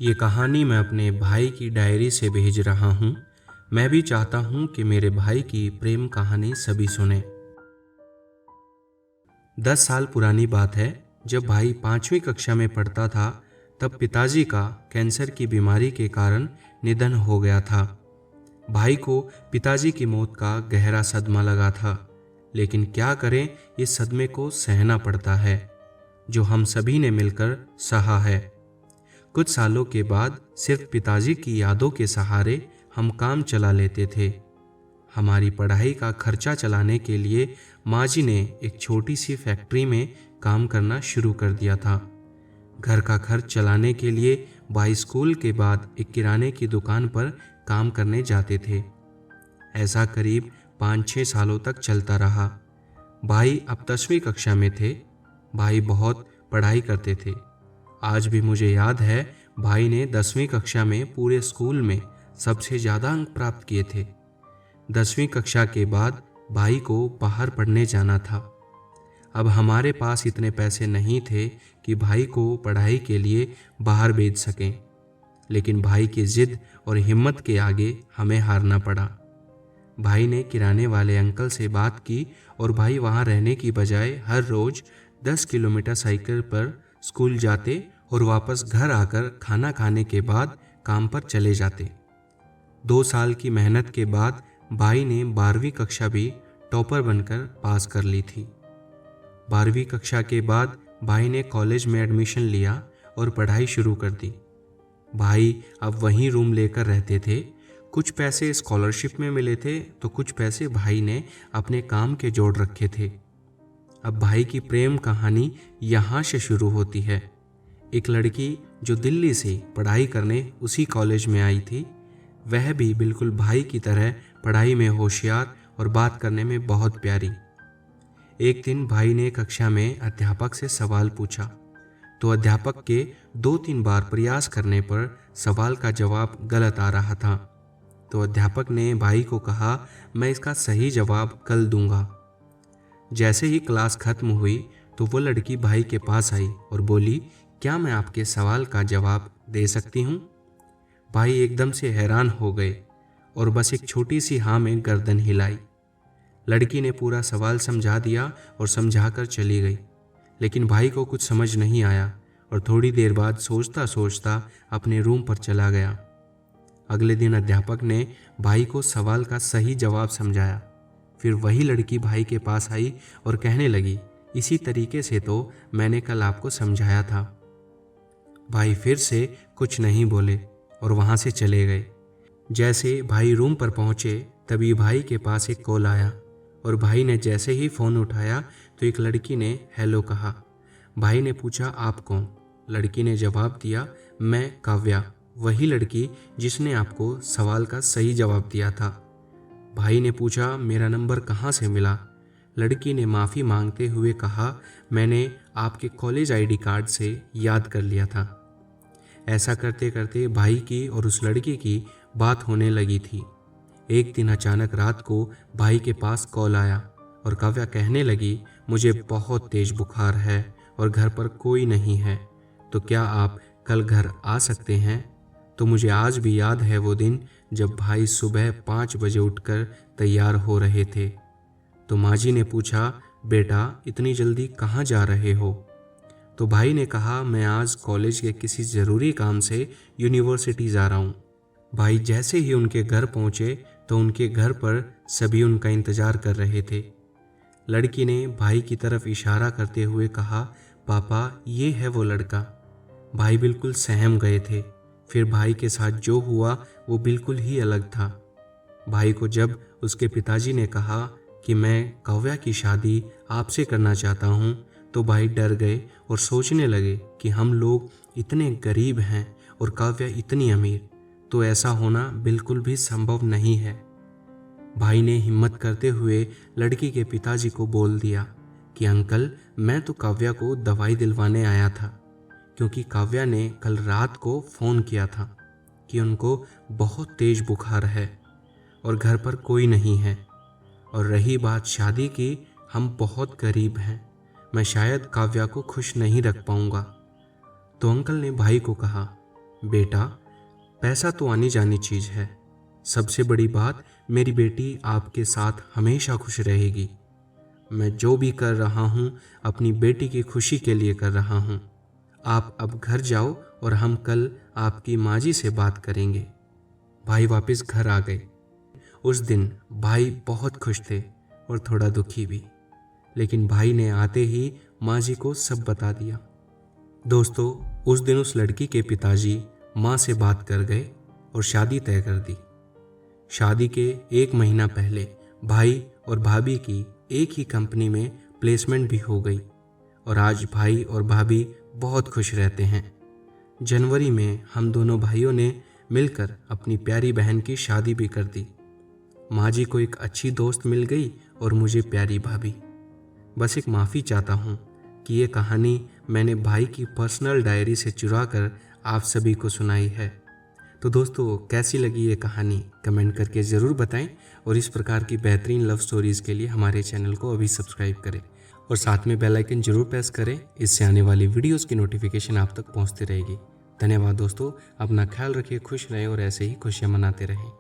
ये कहानी मैं अपने भाई की डायरी से भेज रहा हूँ। मैं भी चाहता हूँ कि मेरे भाई की प्रेम कहानी सभी सुने। 10 साल पुरानी बात है, जब भाई 5वीं कक्षा में पढ़ता था, तब पिताजी का कैंसर की बीमारी के कारण निधन हो गया था। भाई को पिताजी की मौत का गहरा सदमा लगा था, लेकिन क्या करें, इस सदमे को सहना पड़ता है, जो हम सभी ने मिलकर सहा है। कुछ सालों के बाद सिर्फ पिताजी की यादों के सहारे हम काम चला लेते थे। हमारी पढ़ाई का खर्चा चलाने के लिए माँ जी ने एक छोटी सी फैक्ट्री में काम करना शुरू कर दिया था। घर का खर्च चलाने के लिए भाई स्कूल के बाद एक किराने की दुकान पर काम करने जाते थे। ऐसा करीब 5-6 सालों तक चलता रहा। भाई अब 10वीं कक्षा में थे। भाई बहुत पढ़ाई करते थे। आज भी मुझे याद है, भाई ने 10वीं कक्षा में पूरे स्कूल में सबसे ज़्यादा अंक प्राप्त किए थे। 10वीं कक्षा के बाद भाई को बाहर पढ़ने जाना था। अब हमारे पास इतने पैसे नहीं थे कि भाई को पढ़ाई के लिए बाहर भेज सकें, लेकिन भाई की जिद और हिम्मत के आगे हमें हारना पड़ा। भाई ने किराने वाले अंकल से बात की और भाई वहाँ रहने की बजाय हर रोज़ 10 किलोमीटर साइकिल पर स्कूल जाते और वापस घर आकर खाना खाने के बाद काम पर चले जाते। 2 साल की मेहनत के बाद भाई ने 12वीं कक्षा भी टॉपर बनकर पास कर ली थी। 12वीं कक्षा के बाद भाई ने कॉलेज में एडमिशन लिया और पढ़ाई शुरू कर दी। भाई अब वहीं रूम लेकर रहते थे। कुछ पैसे स्कॉलरशिप में मिले थे, तो कुछ पैसे भाई ने अपने काम के जोड़ रखे थे। अब भाई की प्रेम कहानी यहाँ से शुरू होती है। एक लड़की जो दिल्ली से पढ़ाई करने उसी कॉलेज में आई थी, वह भी बिल्कुल भाई की तरह पढ़ाई में होशियार और बात करने में बहुत प्यारी। एक दिन भाई ने कक्षा में अध्यापक से सवाल पूछा, तो अध्यापक के 2-3 बार प्रयास करने पर सवाल का जवाब गलत आ रहा था। तो अध्यापक ने भाई को कहा, मैं इसका सही जवाब कल दूंगा। जैसे ही क्लास खत्म हुई तो वो लड़की भाई के पास आई और बोली, क्या मैं आपके सवाल का जवाब दे सकती हूँ? भाई एकदम से हैरान हो गए और बस एक छोटी सी हाँ में गर्दन हिलाई। लड़की ने पूरा सवाल समझा दिया और समझाकर चली गई, लेकिन भाई को कुछ समझ नहीं आया और थोड़ी देर बाद सोचता सोचता अपने रूम पर चला गया। अगले दिन अध्यापक ने भाई को सवाल का सही जवाब समझाया। फिर वही लड़की भाई के पास आई और कहने लगी, इसी तरीके से तो मैंने कल आपको समझाया था। भाई फिर से कुछ नहीं बोले और वहाँ से चले गए। जैसे भाई रूम पर पहुँचे, तभी भाई के पास एक कॉल आया और भाई ने जैसे ही फ़ोन उठाया तो एक लड़की ने हेलो कहा। भाई ने पूछा, आप कौन? लड़की ने जवाब दिया, मैं काव्या, वही लड़की जिसने आपको सवाल का सही जवाब दिया था। भाई ने पूछा, मेरा नंबर कहाँ से मिला? लड़की ने माफ़ी मांगते हुए कहा, मैंने आपके कॉलेज आईडी कार्ड से याद कर लिया था। ऐसा करते करते भाई की और उस लड़की की बात होने लगी थी। एक दिन अचानक रात को भाई के पास कॉल आया और काव्या कहने लगी, मुझे बहुत तेज बुखार है और घर पर कोई नहीं है, तो क्या आप कल घर आ सकते हैं? तो मुझे आज भी याद है वो दिन जब भाई सुबह 5 बजे उठकर तैयार हो रहे थे। तो माँ जी ने पूछा, बेटा इतनी जल्दी कहाँ जा रहे हो? तो भाई ने कहा, मैं आज कॉलेज के किसी ज़रूरी काम से यूनिवर्सिटी जा रहा हूँ। भाई जैसे ही उनके घर पहुँचे तो उनके घर पर सभी उनका इंतज़ार कर रहे थे। लड़की ने भाई की तरफ इशारा करते हुए कहा, पापा ये है वो लड़का। भाई बिल्कुल सहम गए थे। फिर भाई के साथ जो हुआ वो बिल्कुल ही अलग था। भाई को जब उसके पिताजी ने कहा कि मैं काव्या की शादी आपसे करना चाहता हूँ, तो भाई डर गए और सोचने लगे कि हम लोग इतने गरीब हैं और काव्या इतनी अमीर, तो ऐसा होना बिल्कुल भी संभव नहीं है। भाई ने हिम्मत करते हुए लड़की के पिताजी को बोल दिया कि अंकल, मैं तो काव्या को दवाई दिलवाने आया था, क्योंकि काव्या ने कल रात को फ़ोन किया था कि उनको बहुत तेज़ बुखार है और घर पर कोई नहीं है। और रही बात शादी की, हम बहुत गरीब हैं, मैं शायद काव्या को खुश नहीं रख पाऊँगा। तो अंकल ने भाई को कहा, बेटा, पैसा तो आनी जानी चीज़ है, सबसे बड़ी बात मेरी बेटी आपके साथ हमेशा खुश रहेगी। मैं जो भी कर रहा हूँ अपनी बेटी की खुशी के लिए कर रहा हूँ। आप अब घर जाओ और हम कल आपकी माँ जी से बात करेंगे। भाई वापस घर आ गए। उस दिन भाई बहुत खुश थे और थोड़ा दुखी भी, लेकिन भाई ने आते ही माँ जी को सब बता दिया। दोस्तों, उस दिन उस लड़की के पिताजी माँ से बात कर गए और शादी तय कर दी। शादी के 1 महीना पहले भाई और भाभी की एक ही कंपनी में प्लेसमेंट भी हो गई और आज भाई और भाभी बहुत खुश रहते हैं। जनवरी में हम दोनों भाइयों ने मिलकर अपनी प्यारी बहन की शादी भी कर दी। माँ जी को एक अच्छी दोस्त मिल गई और मुझे प्यारी भाभी। बस एक माफ़ी चाहता हूँ कि ये कहानी मैंने भाई की पर्सनल डायरी से चुरा कर आप सभी को सुनाई है। तो दोस्तों, कैसी लगी ये कहानी कमेंट करके ज़रूर बताएं और इस प्रकार की बेहतरीन लव स्टोरीज़ के लिए हमारे चैनल को अभी सब्सक्राइब करें और साथ में बेल आइकन जरूर प्रेस करें। इससे आने वाली वीडियोस की नोटिफिकेशन आप तक पहुंचती रहेगी। धन्यवाद दोस्तों, अपना ख्याल रखिए, खुश रहें और ऐसे ही खुशियां मनाते रहें।